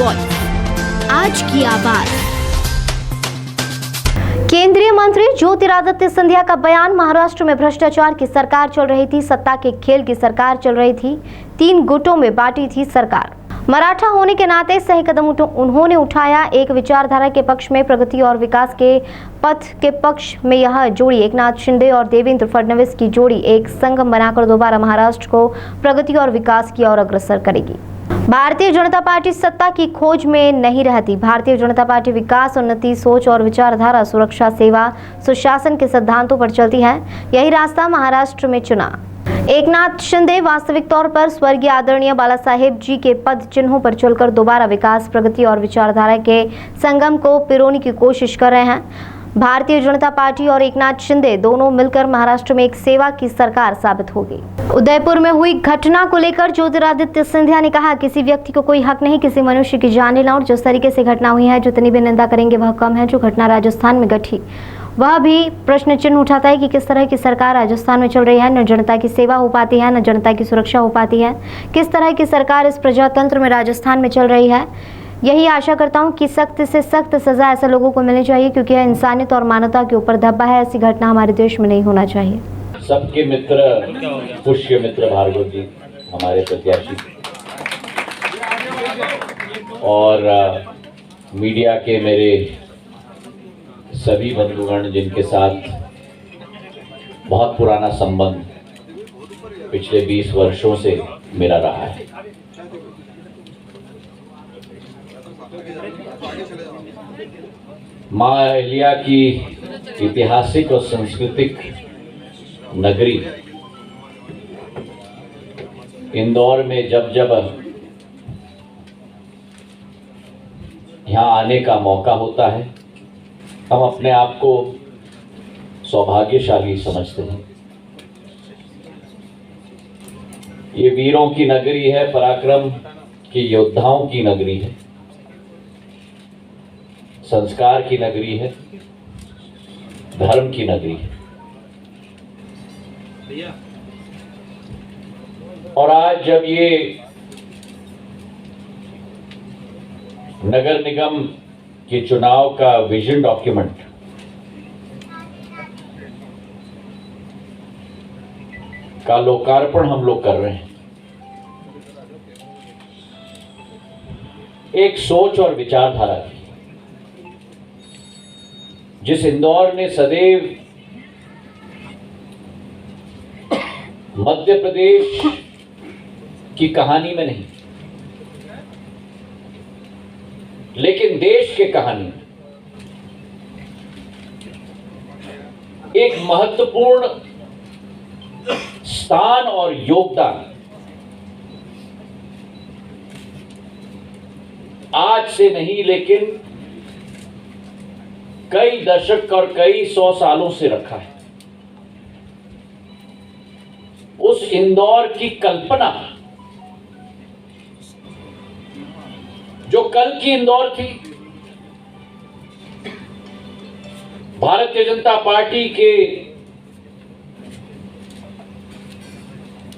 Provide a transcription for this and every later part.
Voice, आज की आवाज। केंद्रीय मंत्री ज्योतिरादित्य सिंधिया का बयान, महाराष्ट्र में भ्रष्टाचार की सरकार चल रही थी, सत्ता के खेल की सरकार चल रही थी, 3 गुटों में बांटी थी सरकार। मराठा होने के नाते सही कदम उन्होंने उठाया। एक विचारधारा के पक्ष में, प्रगति और विकास के पथ के पक्ष में यह जोड़ी एकनाथ शिंदे और देवेंद्र फडणवीस की जोड़ी एक संगम बनाकर दोबारा महाराष्ट्र को प्रगति और विकास की ओर अग्रसर करेगी। भारतीय जनता पार्टी सत्ता की खोज में नहीं रहती। भारतीय जनता पार्टी विकास, उन्नति, सोच और विचारधारा, सुरक्षा, सेवा, सुशासन के सिद्धांतों पर चलती है। यही रास्ता महाराष्ट्र में चुना। एकनाथ शिंदे वास्तविक तौर पर स्वर्गीय आदरणीय बाला साहेब जी के पद चिन्हों पर चलकर दोबारा विकास, प्रगति और विचारधारा के संगम को पिरोने की कोशिश कर रहे हैं। भारतीय जनता पार्टी और एकनाथ शिंदे दोनों मिलकर महाराष्ट्र में एक सेवा की सरकार साबित होगी। उदयपुर में हुई घटना को लेकर ज्योतिरादित्य सिंधिया ने कहा, किसी व्यक्ति को कोई हक नहीं किसी मनुष्य की जान लेना, और जिस तरीके से घटना हुई है, जितनी भी निंदा करेंगे वह कम है। जो घटना राजस्थान में घटी वह भी प्रश्न चिन्ह उठाता है कि किस तरह की सरकार राजस्थान में चल रही है। न जनता की सेवा हो पाती है, न जनता की सुरक्षा हो पाती है। किस तरह की सरकार इस प्रजातंत्र में राजस्थान में चल रही है। यही आशा करता हूं कि सख्त से सख्त सजा ऐसे लोगों को मिलनी चाहिए, क्योंकि यह इंसानियत और मानवता के ऊपर धब्बा है। ऐसी घटना हमारे देश में नहीं होना चाहिए। सबके मित्र, पुष्य मित्र भार्गव जी हमारे प्रत्याशी, और मीडिया के मेरे सभी बंधुगण जिनके साथ बहुत पुराना संबंध पिछले 20 वर्षों से मेरा रहा है। माँ अहिल्या की ऐतिहासिक और सांस्कृतिक नगरी इंदौर में जब यहाँ आने का मौका होता है, हम अपने आप को सौभाग्यशाली समझते हैं। ये वीरों की नगरी है, पराक्रम के योद्धाओं की नगरी है, संस्कार की नगरी है, धर्म की नगरी है। और आज जब ये नगर निगम के चुनाव का विजन डॉक्यूमेंट का लोकार्पण हम लोग कर रहे हैं, एक सोच और विचारधारा की, जिस इंदौर ने सदैव मध्य प्रदेश की कहानी में नहीं लेकिन देश के कहानी में एक महत्वपूर्ण स्थान और योगदान आज से नहीं लेकिन कई दशक और कई 100 सालों से रखा है। उस इंदौर की कल्पना जो कल की इंदौर थी, भारतीय जनता पार्टी के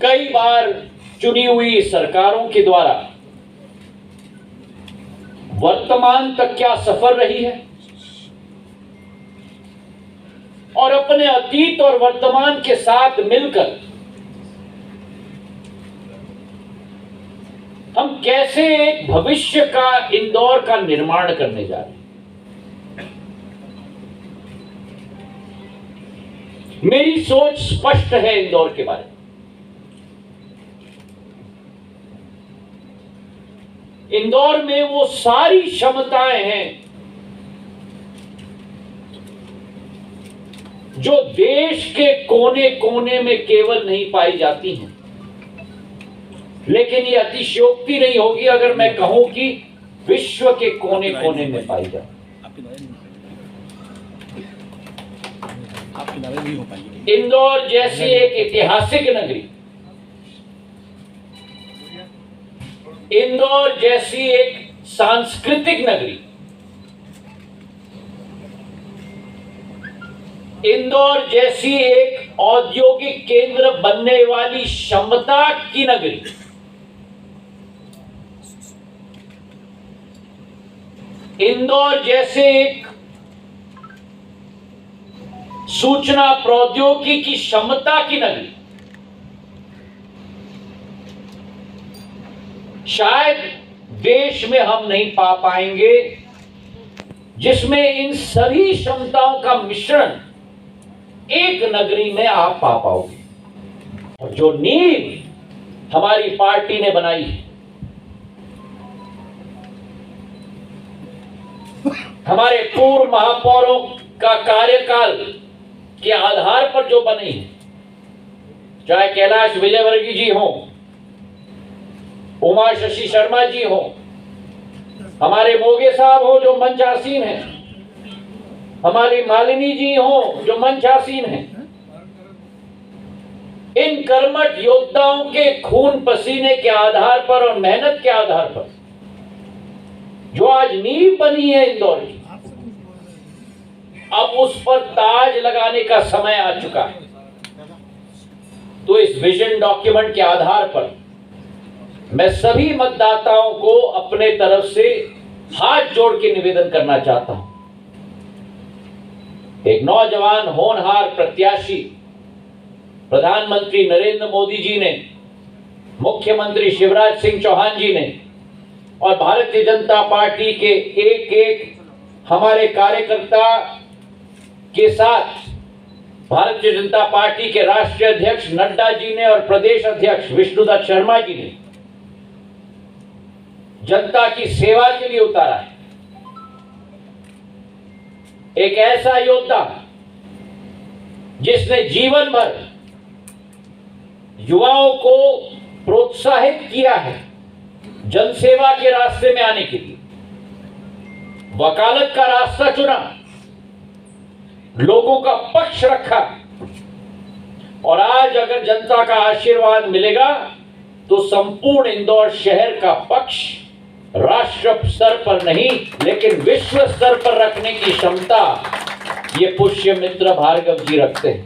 कई बार चुनी हुई सरकारों के द्वारा वर्तमान तक क्या सफर रही है, और अपने अतीत और वर्तमान के साथ मिलकर हम कैसे एक भविष्य का इंदौर का निर्माण करने जा रहे हैं। मेरी सोच स्पष्ट है इंदौर के बारे में। इंदौर में वो सारी क्षमताएं हैं जो देश के कोने कोने में केवल नहीं पाई जाती हैं, लेकिन ये अतिशयोक्ति नहीं होगी अगर मैं कहूं कि विश्व के कोने कोने में पाई जाती। इंदौर जैसी एक ऐतिहासिक नगरी, इंदौर जैसी एक सांस्कृतिक नगरी, इंदौर जैसी एक औद्योगिक केंद्र बनने वाली क्षमता की नगरी इंदौर जैसे एक सूचना प्रौद्योगिकी की क्षमता की नगरी शायद देश में हम नहीं पा पाएंगे, जिसमें इन सभी क्षमताओं का मिश्रण एक नगरी में आप पा पाओगे। और जो नींव हमारी पार्टी ने बनाई है, हमारे पूर्व महापौरों का कार्यकाल के आधार पर जो बनी है, चाहे कैलाश विजयवर्गीय जी हो, उमा शशि शर्मा जी हो, हमारे मोगे साहब हो जो मंचासीन हैं, हमारी मालिनी जी हो जो मंचासीन हैं, इन कर्मठ योद्धाओं के खून पसीने के आधार पर और मेहनत के आधार पर जो आज नींव बनी है इंदौर की, अब उस पर ताज लगाने का समय आ चुका है। तो इस विजन डॉक्यूमेंट के आधार पर मैं सभी मतदाताओं को अपने तरफ से हाथ जोड़ के निवेदन करना चाहता हूं। एक नौजवान होनहार प्रत्याशी प्रधानमंत्री नरेंद्र मोदी जी ने, मुख्यमंत्री शिवराज सिंह चौहान जी ने और भारतीय जनता पार्टी के एक एक हमारे कार्यकर्ता के साथ भारतीय जनता पार्टी के राष्ट्रीय अध्यक्ष नड्डा जी ने और प्रदेश अध्यक्ष विष्णुदत्त शर्मा जी ने जनता की सेवा के लिए उतारा है। एक ऐसा योद्धा जिसने जीवन भर युवाओं को प्रोत्साहित किया है जनसेवा के रास्ते में आने के लिए, वकालत का रास्ता चुना, लोगों का पक्ष रखा, और आज अगर जनता का आशीर्वाद मिलेगा तो संपूर्ण इंदौर शहर का पक्ष राष्ट्र स्तर पर नहीं लेकिन विश्व स्तर पर रखने की क्षमता ये पुष्य मित्र भार्गव जी रखते हैं।